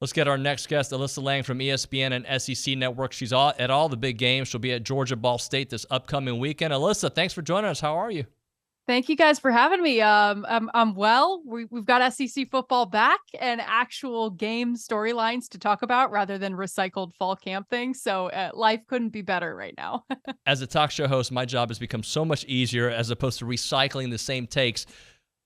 Let's get our next guest, Alyssa Lang from ESPN and SEC Network. She's at all the big games. She'll be at Georgia Ball State this upcoming weekend. Alyssa, thanks for joining us. How are you? Thank you guys for having me. I'm well. We've got SEC football back and actual game storylines to talk about rather than recycled fall camp things. So life couldn't be better right now. As a talk show host, my job has become so much easier as opposed to recycling the same takes.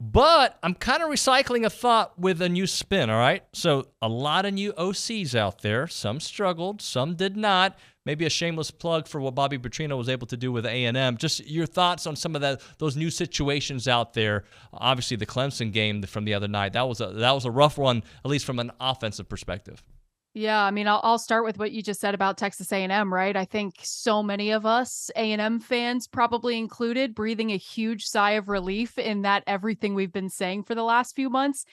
But I'm kind of recycling a thought with a new spin, all right? So a lot of new OCs out there. Some struggled, some did not. Maybe a shameless plug for what Bobby Petrino was able to do with A&M. Just your thoughts on some of those new situations out there. Obviously, the Clemson game from the other night, that was a rough one, at least from an offensive perspective. Yeah, I mean, I'll start with what you just said about Texas A&M, right? I think so many of us, A&M fans probably included, breathing a huge sigh of relief in that everything we've been saying for the last few months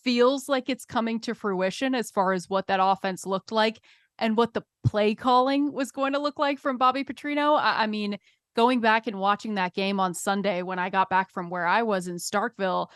feels like it's coming to fruition as far as what that offense looked like and what the play calling was going to look like from Bobby Petrino. I mean, going back and watching that game on Sunday when I got back from where I was in Starkville,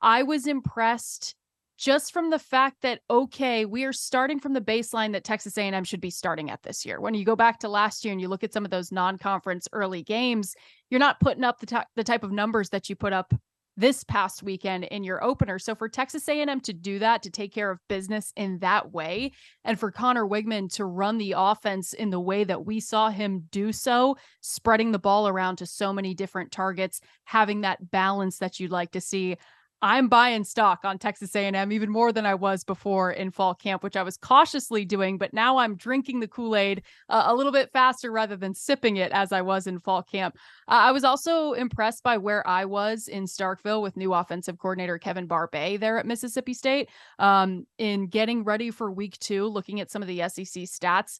I was impressed just from the fact that, okay, we are starting from the baseline that Texas A&M should be starting at this year. When you go back to last year and you look at some of those non-conference early games, you're not putting up the type of numbers that you put up this past weekend in your opener. So for Texas A&M to do that, to take care of business in that way, and for Connor Wigman to run the offense in the way that we saw him do so, spreading the ball around to so many different targets, having that balance that you'd like to see, I'm buying stock on Texas A&M even more than I was before in fall camp, which I was cautiously doing, but now I'm drinking the Kool-Aid a little bit faster rather than sipping it as I was in fall camp. I was also impressed by where I was in Starkville with new offensive coordinator Kevin Barbay there at Mississippi State in getting ready for week 2, looking at some of the SEC stats.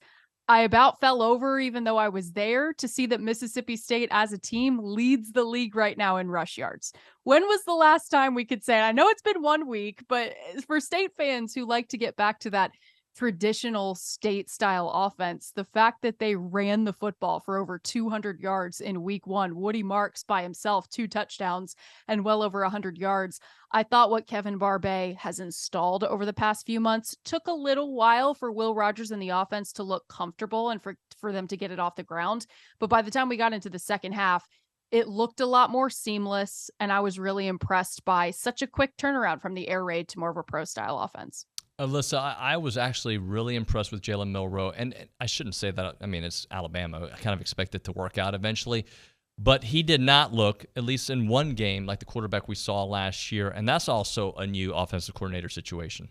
I about fell over even though I was there to see that Mississippi State as a team leads the league right now in rush yards. When was the last time we could say, I know it's been 1 week, but for State fans who like to get back to that traditional state style offense, the fact that they ran the football for over 200 yards in week 1, Woody Marks by himself, 2 touchdowns and well over 100 yards. I thought what Kevin Barbay has installed over the past few months took a little while for Will Rogers and the offense to look comfortable and for them to get it off the ground. But by the time we got into the second half, it looked a lot more seamless, and I was really impressed by such a quick turnaround from the air raid to more of a pro style offense. Alyssa, I was actually really impressed with Jalen Milroe, and I shouldn't say that. I mean, it's Alabama. I kind of expect it to work out eventually, but he did not look, at least in one game, like the quarterback we saw last year, and that's also a new offensive coordinator situation.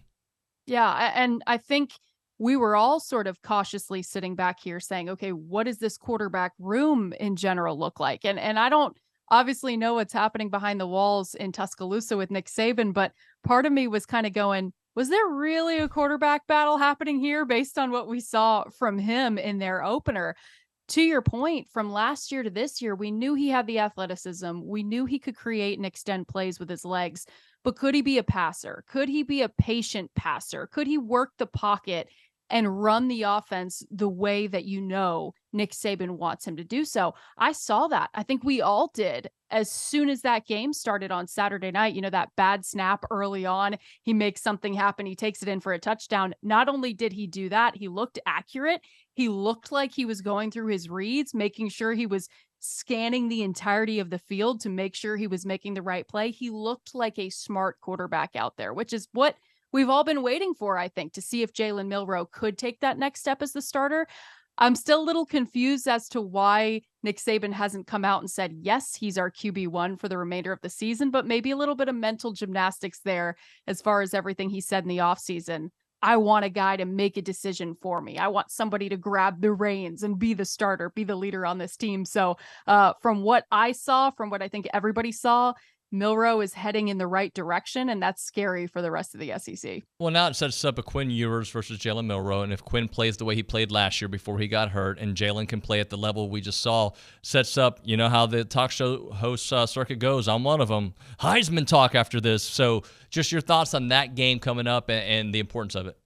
Yeah, and I think we were all sort of cautiously sitting back here saying, okay, what does this quarterback room in general look like? And I don't obviously know what's happening behind the walls in Tuscaloosa with Nick Saban, but part of me was kind of going, was there really a quarterback battle happening here based on what we saw from him in their opener? To your point, from last year to this year, we knew he had the athleticism. We knew he could create and extend plays with his legs, but could he be a passer? Could he be a patient passer? Could he work the pocket and run the offense the way that Nick Saban wants him to do so? I saw that. I think we all did. As soon as that game started on Saturday night, that bad snap early on, he makes something happen. He takes it in for a touchdown. Not only did he do that, he looked accurate. He looked like he was going through his reads, making sure he was scanning the entirety of the field to make sure he was making the right play. He looked like a smart quarterback out there, which is what we've all been waiting for, I think, to see if Jalen Milroe could take that next step as the starter. I'm still a little confused as to why Nick Saban hasn't come out and said, yes, he's our QB1 for the remainder of the season, but maybe a little bit of mental gymnastics there as far as everything he said in the offseason. I want a guy to make a decision for me. I want somebody to grab the reins and be the starter, be the leader on this team. So from what I saw, from what I think everybody saw, Milroe is heading in the right direction, and that's scary for the rest of the SEC. Well, now it sets up a Quinn Ewers versus Jalen Milroe, and if Quinn plays the way he played last year before he got hurt, and Jalen can play at the level we just saw, sets up, how the talk show host circuit goes. I'm one of them. Heisman talk after this. So just your thoughts on that game coming up and the importance of it.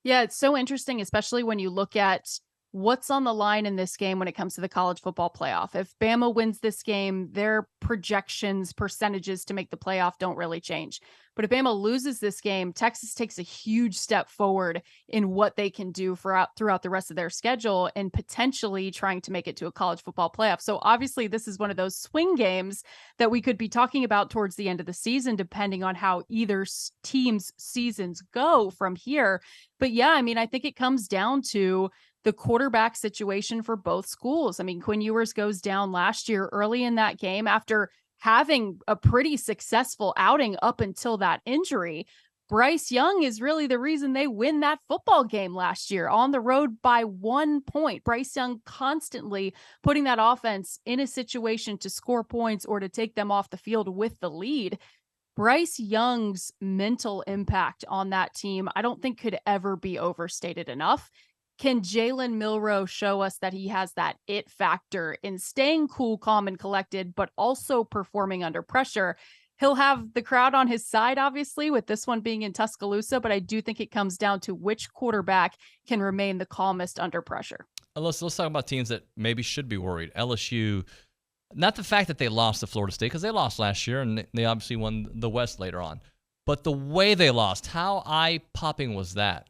Yeah, it's so interesting, especially when you look at what's on the line in this game when it comes to the college football playoff. If Bama wins this game, their projections, percentages to make the playoff don't really change. But if Bama loses this game, Texas takes a huge step forward in what they can do throughout the rest of their schedule and potentially trying to make it to a college football playoff. So obviously this is one of those swing games that we could be talking about towards the end of the season, depending on how either team's seasons go from here. But yeah, I mean, I think it comes down to the quarterback situation for both schools. I mean, Quinn Ewers goes down last year early in that game after having a pretty successful outing up until that injury. Bryce Young is really the reason they win that football game last year on the road by 1 point. Bryce Young constantly putting that offense in a situation to score points or to take them off the field with the lead. Bryce Young's mental impact on that team, I don't think could ever be overstated enough. Can Jalen Milroe show us that he has that it factor in staying cool, calm, and collected, but also performing under pressure? He'll have the crowd on his side, obviously, with this one being in Tuscaloosa, but I do think it comes down to which quarterback can remain the calmest under pressure. Let's talk about teams that maybe should be worried. LSU, not the fact that they lost to Florida State, because they lost last year, and they obviously won the West later on. But the way they lost, how eye-popping was that?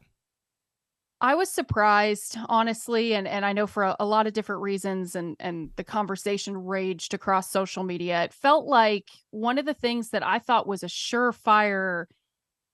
I was surprised, honestly, and I know for a lot of different reasons, and the conversation raged across social media. It felt like one of the things that I thought was a surefire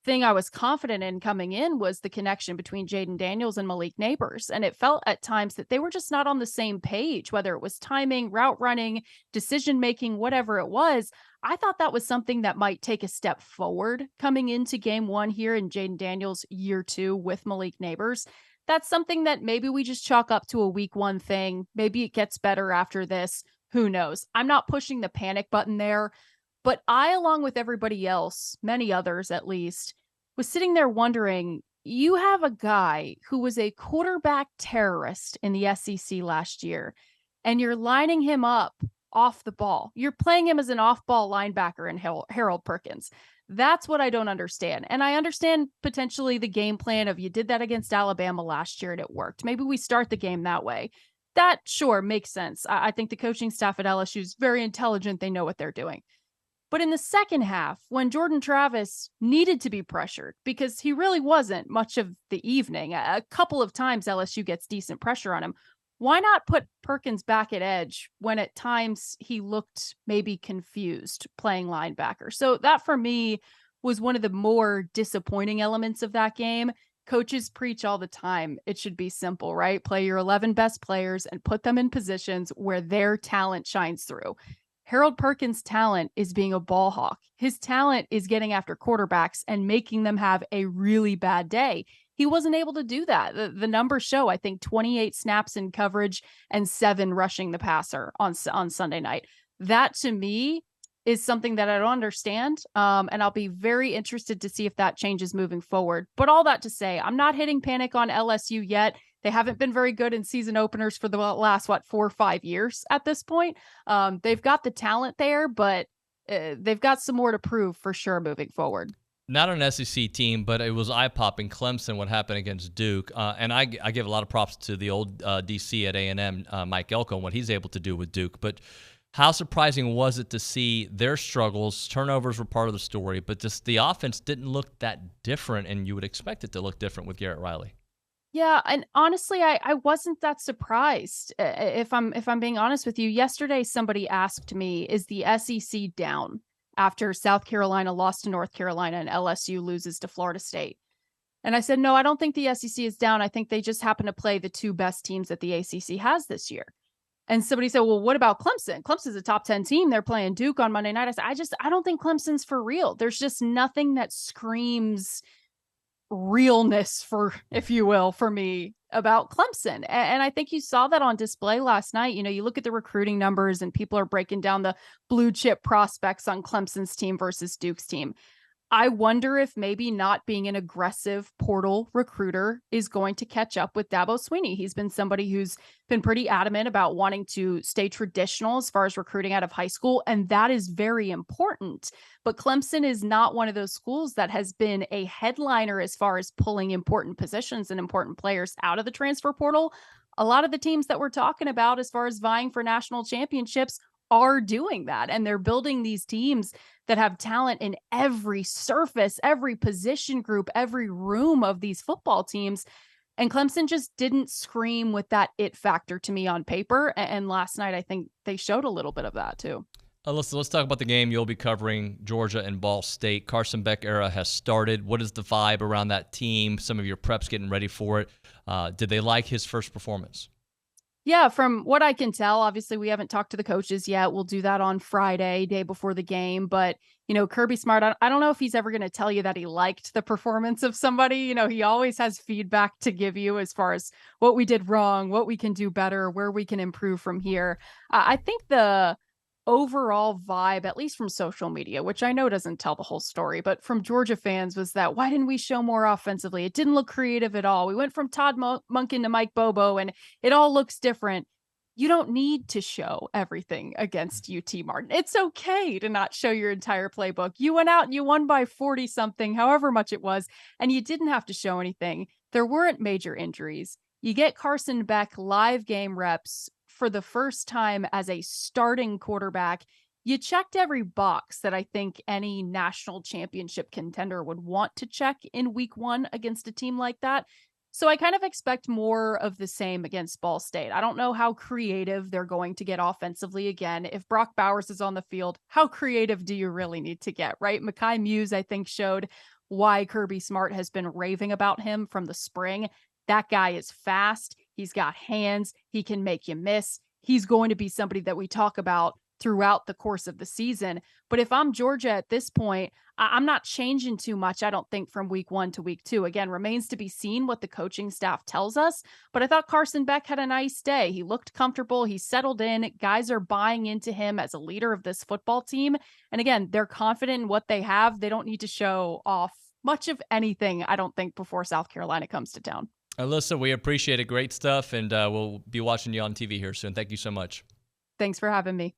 thing I was confident in coming in was the connection between Jaden Daniels and Malik Neighbors. And it felt at times that they were just not on the same page, whether it was timing, route running, decision-making, whatever it was. I thought that was something that might take a step forward coming into game one here in Jaden Daniels year 2 with Malik Neighbors. That's something that maybe we just chalk up to a week 1 thing. Maybe it gets better after this. Who knows? I'm not pushing the panic button there. But I, along with everybody else, many others at least, was sitting there wondering, you have a guy who was a quarterback terrorist in the SEC last year, and you're lining him up off the ball. You're playing him as an off-ball linebacker in Harold Perkins. That's what I don't understand. And I understand potentially the game plan of you did that against Alabama last year and it worked. Maybe we start the game that way. That sure makes sense. I think the coaching staff at LSU is very intelligent. They know what they're doing. But in the second half, when Jordan Travis needed to be pressured, because he really wasn't much of the evening, a couple of times LSU gets decent pressure on him, why not put Perkins back at edge when at times he looked maybe confused playing linebacker? So that for me was one of the more disappointing elements of that game. Coaches preach all the time. It should be simple, right? Play your 11 best players and put them in positions where their talent shines through. Harold Perkins' talent is being a ball hawk. His talent is getting after quarterbacks and making them have a really bad day. He wasn't able to do that. The numbers show, I think, 28 snaps in coverage and 7 rushing the passer on Sunday night. That, to me, is something that I don't understand, and I'll be very interested to see if that changes moving forward. But all that to say, I'm not hitting panic on LSU yet. They haven't been very good in season openers for the last, 4 or 5 years at this point. They've got the talent there, but they've got some more to prove for sure moving forward. Not an SEC team, but it was eye-popping. Clemson, what happened against Duke. And I give a lot of props to the old DC at A&M, Mike Elko, and what he's able to do with Duke. But how surprising was it to see their struggles? Turnovers were part of the story, but just the offense didn't look that different, and you would expect it to look different with Garrett Riley. Yeah, and honestly, I wasn't that surprised. If I'm being honest with you, yesterday somebody asked me, is the SEC down after South Carolina lost to North Carolina and LSU loses to Florida State? And I said, no, I don't think the SEC is down. I think they just happen to play the 2 best teams that the ACC has this year. And somebody said, well, what about Clemson? Clemson's a top 10 team. They're playing Duke on Monday night. I said, I don't think Clemson's for real. There's just nothing that screams realness, for, if you will, for me about Clemson. And I think you saw that on display last night. You know, you look at the recruiting numbers and people are breaking down the blue chip prospects on Clemson's team versus Duke's team. I wonder if maybe not being an aggressive portal recruiter is going to catch up with Dabo Swinney. He's been somebody who's been pretty adamant about wanting to stay traditional as far as recruiting out of high school, and that is very important. But Clemson is not one of those schools that has been a headliner as far as pulling important positions and important players out of the transfer portal. a lot of the teams that we're talking about as far as vying for national championships are doing that. And they're building these teams that have talent in every surface, every position group, every room of these football teams. And Clemson just didn't scream with that it factor to me on paper. And last night, I think they showed a little bit of that too. Let's talk about the game you'll be covering, Georgia and Ball State. Carson Beck era has started. What is the vibe around that team? Some of your preps getting ready for it. Did they like his first performance? Yeah, from what I can tell, obviously we haven't talked to the coaches yet. We'll do that on Friday, day before the game. But, Kirby Smart, I don't know if he's ever going to tell you that he liked the performance of somebody. He always has feedback to give you as far as what we did wrong, what we can do better, where we can improve from here. I think the overall vibe, at least from social media, which I know doesn't tell the whole story, but from Georgia fans was that, why didn't we show more offensively? It didn't look creative at all. We went from Todd Monken to Mike Bobo, and it all looks different. You don't need to show everything against UT Martin. It's okay to not show your entire playbook. You went out and you won by 40 something, however much it was, and you didn't have to show anything. There weren't major injuries. You get Carson Beck live game reps for the first time as a starting quarterback. You checked every box that I think any national championship contender would want to check in week 1 against a team like that. So I kind of expect more of the same against Ball State. I don't know how creative they're going to get offensively again. If Brock Bowers is on the field, how creative do you really need to get, right? Mekhi Muse, I think, showed why Kirby Smart has been raving about him from the spring. That guy is fast. He's got hands. He can make you miss. He's going to be somebody that we talk about throughout the course of the season. But if I'm Georgia at this point, I'm not changing too much, I don't think, from week 1 to week 2. Again, remains to be seen what the coaching staff tells us. But I thought Carson Beck had a nice day. He looked comfortable. He settled in. Guys are buying into him as a leader of this football team. And again, they're confident in what they have. They don't need to show off much of anything, I don't think, before South Carolina comes to town. Alyssa, we appreciate it. Great stuff, and we'll be watching you on TV here soon. Thank you so much. Thanks for having me.